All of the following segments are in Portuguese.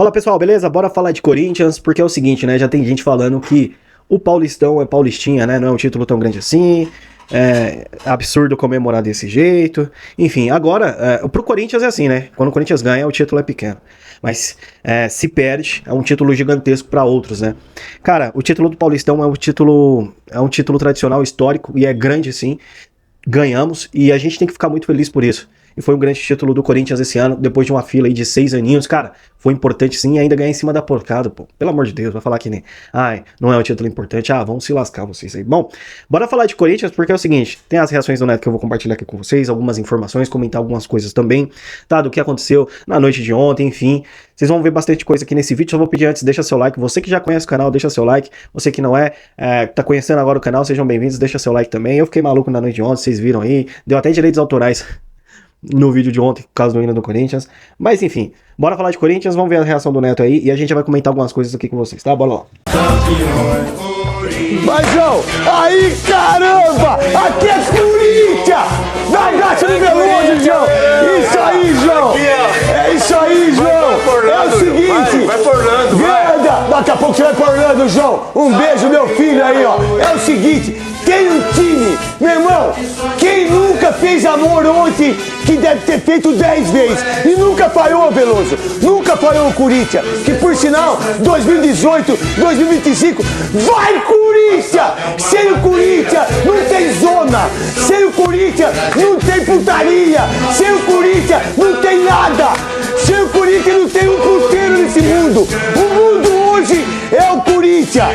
Fala pessoal, beleza? Bora falar de Corinthians, porque é o seguinte, né? Já tem gente falando que o Paulistão é Paulistinha, né? Não é um título tão grande assim, é absurdo comemorar desse jeito. Enfim, agora, pro Corinthians é assim, né? Quando o Corinthians ganha, o título é pequeno. Mas se perde, é um título gigantesco para outros, né? Cara, o título do Paulistão é um título tradicional, histórico, e é grande sim. Ganhamos, e a gente tem que ficar muito feliz por isso. E foi um grande título do Corinthians esse ano, depois de uma fila aí de 6 aninhos. Cara, foi importante sim, e ainda ganhar em cima da porcada, pô. Pelo amor de Deus, vai falar que nem... Ai, não é um título importante. Ah, vamos se lascar vocês aí. Bom, bora falar de Corinthians, porque é o seguinte, tem as reações do Neto que eu vou compartilhar aqui com vocês, algumas informações, comentar algumas coisas também, tá? Do que aconteceu na noite de ontem, enfim. Vocês vão ver bastante coisa aqui nesse vídeo, só vou pedir antes, deixa seu like. Você que já conhece o canal, deixa seu like. Você que não tá conhecendo agora o canal, sejam bem-vindos, deixa seu like também. Eu fiquei maluco na noite de ontem, vocês viram aí, deu até direitos autorais no vídeo de ontem, por causa do hino do Corinthians. Mas enfim, bora falar de Corinthians, vamos ver a reação do Neto aí e a gente vai comentar algumas coisas aqui com vocês, tá? Bora lá. Vai, João! Aí, caramba! Aqui é Corinthians! Dá gacha no Veloso, João! Isso aí, João! É isso aí, João! É o seguinte! Vai por Orlando, vai! Daqui a pouco você vai por Orlando, João! Um beijo, meu filho aí, ó! É o seguinte, tem um time, meu irmão, quem nunca fez amor ontem, que deve ter feito 10 vezes, e nunca falhou, Veloso, nunca falhou o Corinthians, que por sinal, 2018, 2025, vai Corinthians! Sem o Corinthians não tem zona, sem o Corinthians não tem putaria, sem o Corinthians não tem nada, sem o Corinthians não tem um puteiro nesse mundo, o mundo hoje é o Corinthians,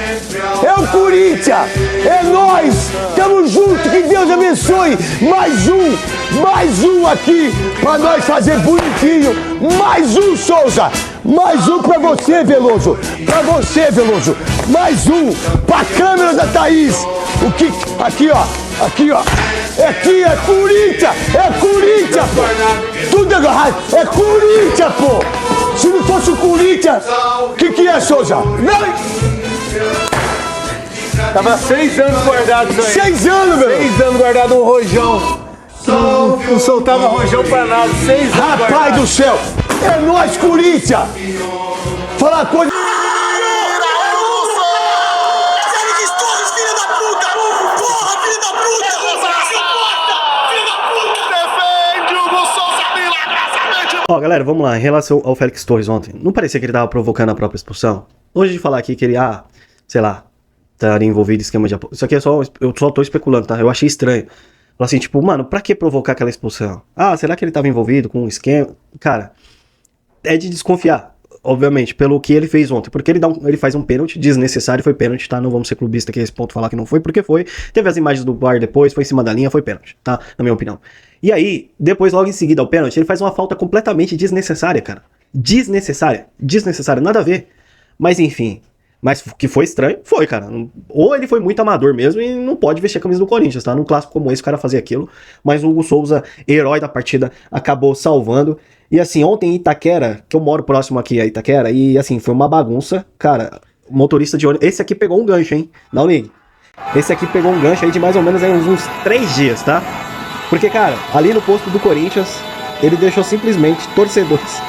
é nós, tamo junto, que Deus abençoe, mais um aqui, pra nós fazer bonitinho, mais um, Souza, mais um pra você, Veloso, mais um, pra câmera da Thaís, aqui ó, aqui é Corinthians, pô. Tudo agarrado, é Corinthians, pô, se não fosse o Corinthians, o que é, Souza? Não. Tava 6 anos guardado isso aí. 6 anos, meu. 6 anos guardado um rojão. Não soltava rojão pra nada. 6 anos Rapaz guardado. do céu, é nós, Corinthians. Falar uma coisa. Ó, galera, vamos lá, em relação ao Félix Torres ontem, não parecia que ele tava provocando a própria expulsão? Hoje de falar aqui que ele, sei lá, estaria envolvido em esquema de apoio. Isso aqui eu só tô especulando, tá? Eu achei estranho. Falei assim, tipo, mano, pra que provocar aquela expulsão? Será que ele tava envolvido com um esquema? Cara, é de desconfiar, obviamente, pelo que ele fez ontem. Porque ele faz um pênalti desnecessário, foi pênalti, tá? Não vamos ser clubista aqui a esse ponto falar que não foi, porque foi. Teve as imagens do VAR depois, foi em cima da linha, foi pênalti, tá? Na minha opinião. E aí, depois, logo em seguida ao pênalti, ele faz uma falta completamente desnecessária, cara. Desnecessária, nada a ver. Mas enfim, mas que foi estranho, foi, cara. Ou ele foi muito amador mesmo e não pode vestir a camisa do Corinthians, tá? Num clássico como esse, o cara fazia aquilo. Mas o Hugo Souza, herói da partida, acabou salvando. E assim, ontem em Itaquera, que eu moro próximo aqui a Itaquera, e assim, foi uma bagunça. Cara, o motorista de ônibus... Esse aqui pegou um gancho, hein? Não ligue. Esse aqui pegou um gancho aí de mais ou menos aí uns 3 dias, tá? Porque, cara, ali no posto do Corinthians, ele deixou simplesmente torcedores.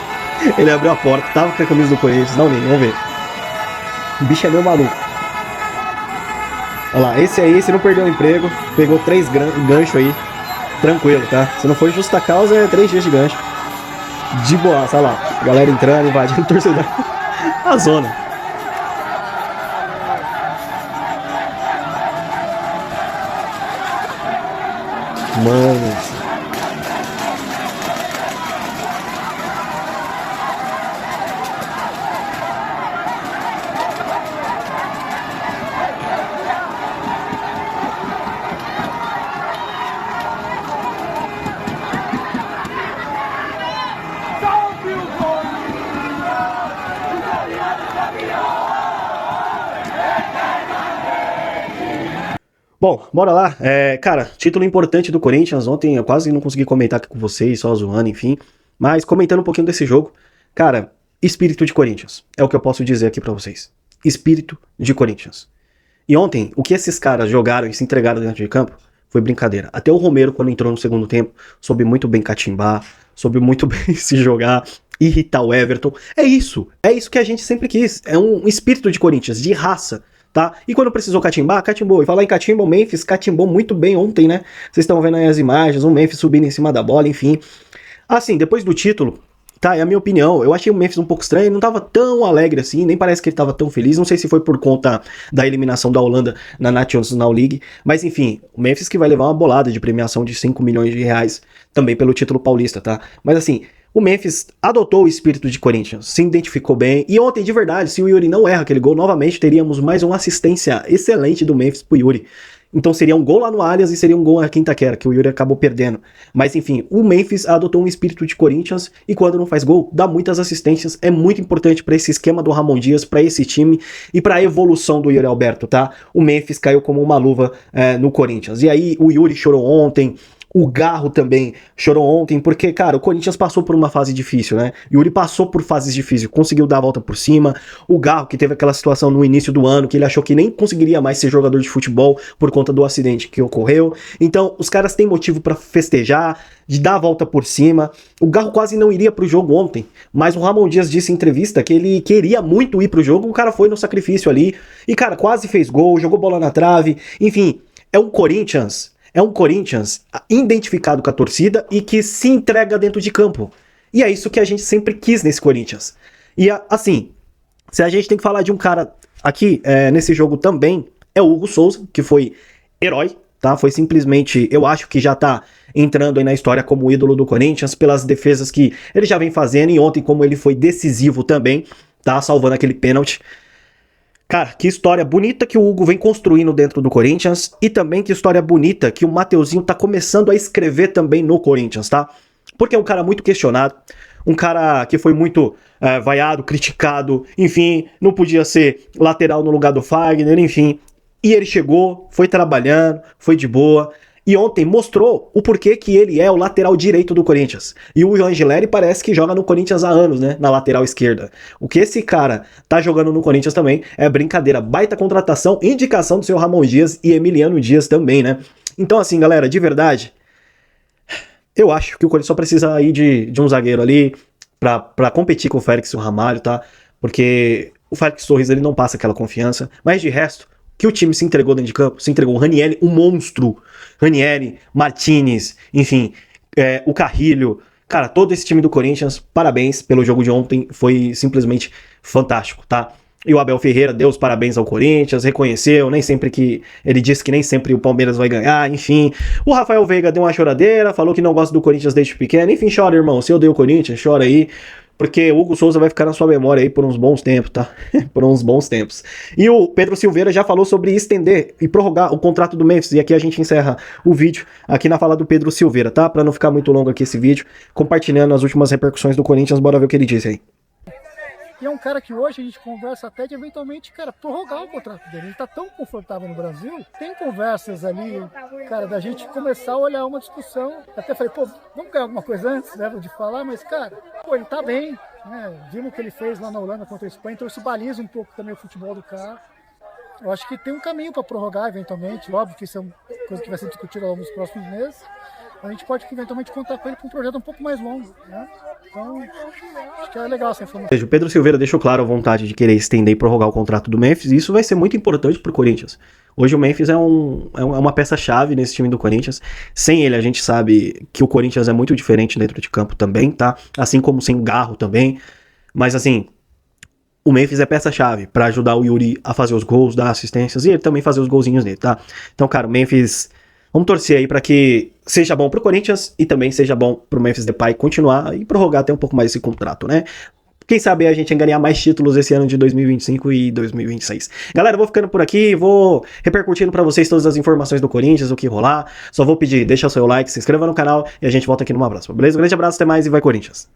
Ele abriu a porta, tava com a camisa do Corinthians, não ligue, vamos ver. O bicho é meio maluco. Olha lá, esse aí, se não perdeu o emprego, pegou 3 ganchos aí, tranquilo, tá? Se não for justa causa, é 3 dias de gancho. De boa, olha lá, galera entrando, invadindo o torcedor. A zona. Mano. Bom, bora lá. Cara, título importante do Corinthians. Ontem eu quase não consegui comentar aqui com vocês, só zoando, enfim. Mas comentando um pouquinho desse jogo. Cara, espírito de Corinthians. É o que eu posso dizer aqui pra vocês. Espírito de Corinthians. E ontem, o que esses caras jogaram e se entregaram dentro de campo foi brincadeira. Até o Romero, quando entrou no segundo tempo, soube muito bem catimbar, soube muito bem se jogar. irritar o Everton. É isso que a gente sempre quis. É um espírito de Corinthians, de raça, tá? E quando precisou catimbar, catimbou. E falar em catimba, o Memphis catimbou muito bem ontem, né? Vocês estão vendo aí as imagens, o Memphis subindo em cima da bola, enfim. Assim, depois do título, tá, é a minha opinião, eu achei o Memphis um pouco estranho, não tava tão alegre assim, nem parece que ele tava tão feliz, não sei se foi por conta da eliminação da Holanda na National League, mas enfim, o Memphis que vai levar uma bolada de premiação de 5 milhões de reais também pelo título paulista, tá? Mas assim, o Memphis adotou o espírito de Corinthians, se identificou bem, e ontem, de verdade, se o Yuri não erra aquele gol, novamente teríamos mais uma assistência excelente do Memphis pro Yuri. Então seria um gol lá no Allianz e seria um gol aqui em Itaquera, que o Yuri acabou perdendo. Mas enfim, o Memphis adotou um espírito de Corinthians e quando não faz gol, dá muitas assistências. É muito importante para esse esquema do Ramon Dias, para esse time e para a evolução do Yuri Alberto, tá? O Memphis caiu como uma luva no Corinthians. E aí o Yuri chorou ontem. O Garro também chorou ontem, porque, cara, o Corinthians passou por uma fase difícil, né? Yuri passou por fases difíceis, conseguiu dar a volta por cima. O Garro, que teve aquela situação no início do ano, que ele achou que nem conseguiria mais ser jogador de futebol por conta do acidente que ocorreu. Então, os caras têm motivo pra festejar, de dar a volta por cima. O Garro quase não iria pro jogo ontem, mas o Ramon Dias disse em entrevista que ele queria muito ir pro jogo, o cara foi no sacrifício ali, e, cara, quase fez gol, jogou bola na trave, enfim, é um Corinthians identificado com a torcida e que se entrega dentro de campo. E é isso que a gente sempre quis nesse Corinthians. E assim, se a gente tem que falar de um cara aqui nesse jogo também, é o Hugo Souza, que foi herói, tá? Foi simplesmente, eu acho que já tá entrando aí na história como ídolo do Corinthians, pelas defesas que ele já vem fazendo, e ontem como ele foi decisivo também, tá? Salvando aquele pênalti. Cara, que história bonita que o Hugo vem construindo dentro do Corinthians e também que história bonita que o Mateuzinho tá começando a escrever também no Corinthians, tá? Porque é um cara muito questionado, um cara que foi muito vaiado, criticado, enfim, não podia ser lateral no lugar do Fagner, enfim. E ele chegou, foi trabalhando, foi de boa. E ontem mostrou o porquê que ele é o lateral direito do Corinthians. E o Angeleri parece que joga no Corinthians há anos, né? Na lateral esquerda. O que esse cara tá jogando no Corinthians também é brincadeira. Baita contratação, indicação do seu Ramon Dias e Emiliano Dias também, né? Então assim, galera, de verdade, eu acho que o Corinthians só precisa aí de um zagueiro ali pra competir com o Félix e o Ramalho, tá? Porque o Félix Torres, ele não passa aquela confiança. Mas de resto, que o time se entregou dentro de campo, se entregou. O Ranieri, um monstro. Ranieri, Martinez, enfim, o Carrilho. Cara, todo esse time do Corinthians, parabéns pelo jogo de ontem, foi simplesmente fantástico, tá? E o Abel Ferreira deu os parabéns ao Corinthians, reconheceu, nem sempre que... Ele disse que nem sempre o Palmeiras vai ganhar, enfim. O Rafael Veiga deu uma choradeira, falou que não gosta do Corinthians desde pequeno. Enfim, chora, irmão. Se eu odeio o Corinthians, chora aí. Porque o Hugo Souza vai ficar na sua memória aí por uns bons tempos, tá? Por uns bons tempos. E o Pedro Silveira já falou sobre estender e prorrogar o contrato do Memphis. E aqui a gente encerra o vídeo aqui na fala do Pedro Silveira, tá? Pra não ficar muito longo aqui esse vídeo, compartilhando as últimas repercussões do Corinthians. Bora ver o que ele disse aí. E é um cara que hoje a gente conversa até de eventualmente, cara, prorrogar o contrato dele. Ele tá tão confortável no Brasil. Tem conversas ali, cara, da gente começar a olhar uma discussão. Até falei, pô, vamos ganhar alguma coisa antes, né, de falar, mas, cara, pô, ele tá bem, né? Vimos o que ele fez lá na Holanda contra a Espanha, então isso baliza um pouco também o futebol do cara. Eu acho que tem um caminho para prorrogar eventualmente. Óbvio que isso é uma coisa que vai ser discutida ao longo dos próximos meses. A gente pode eventualmente contar com ele para um projeto um pouco mais longo, né? Então, acho que é legal essa informação. Ou seja, o Pedro Silveira deixou claro a vontade de querer estender e prorrogar o contrato do Memphis, e isso vai ser muito importante pro Corinthians. Hoje o Memphis é uma peça-chave nesse time do Corinthians. Sem ele, a gente sabe que o Corinthians é muito diferente dentro de campo também, tá? Assim como sem o Garro também. Mas assim, o Memphis é peça-chave pra ajudar o Yuri a fazer os gols, dar assistências, e ele também fazer os golzinhos dele, tá? Então, cara, o Memphis... Vamos torcer aí pra que seja bom pro Corinthians e também seja bom pro Memphis Depay continuar e prorrogar até um pouco mais esse contrato, né? Quem sabe a gente ganhar mais títulos esse ano de 2025 e 2026. Galera, eu vou ficando por aqui, vou repercutindo pra vocês todas as informações do Corinthians, o que rolar. Só vou pedir, deixa o seu like, se inscreva no canal e a gente volta aqui numa próxima, beleza? Um grande abraço, até mais e vai Corinthians!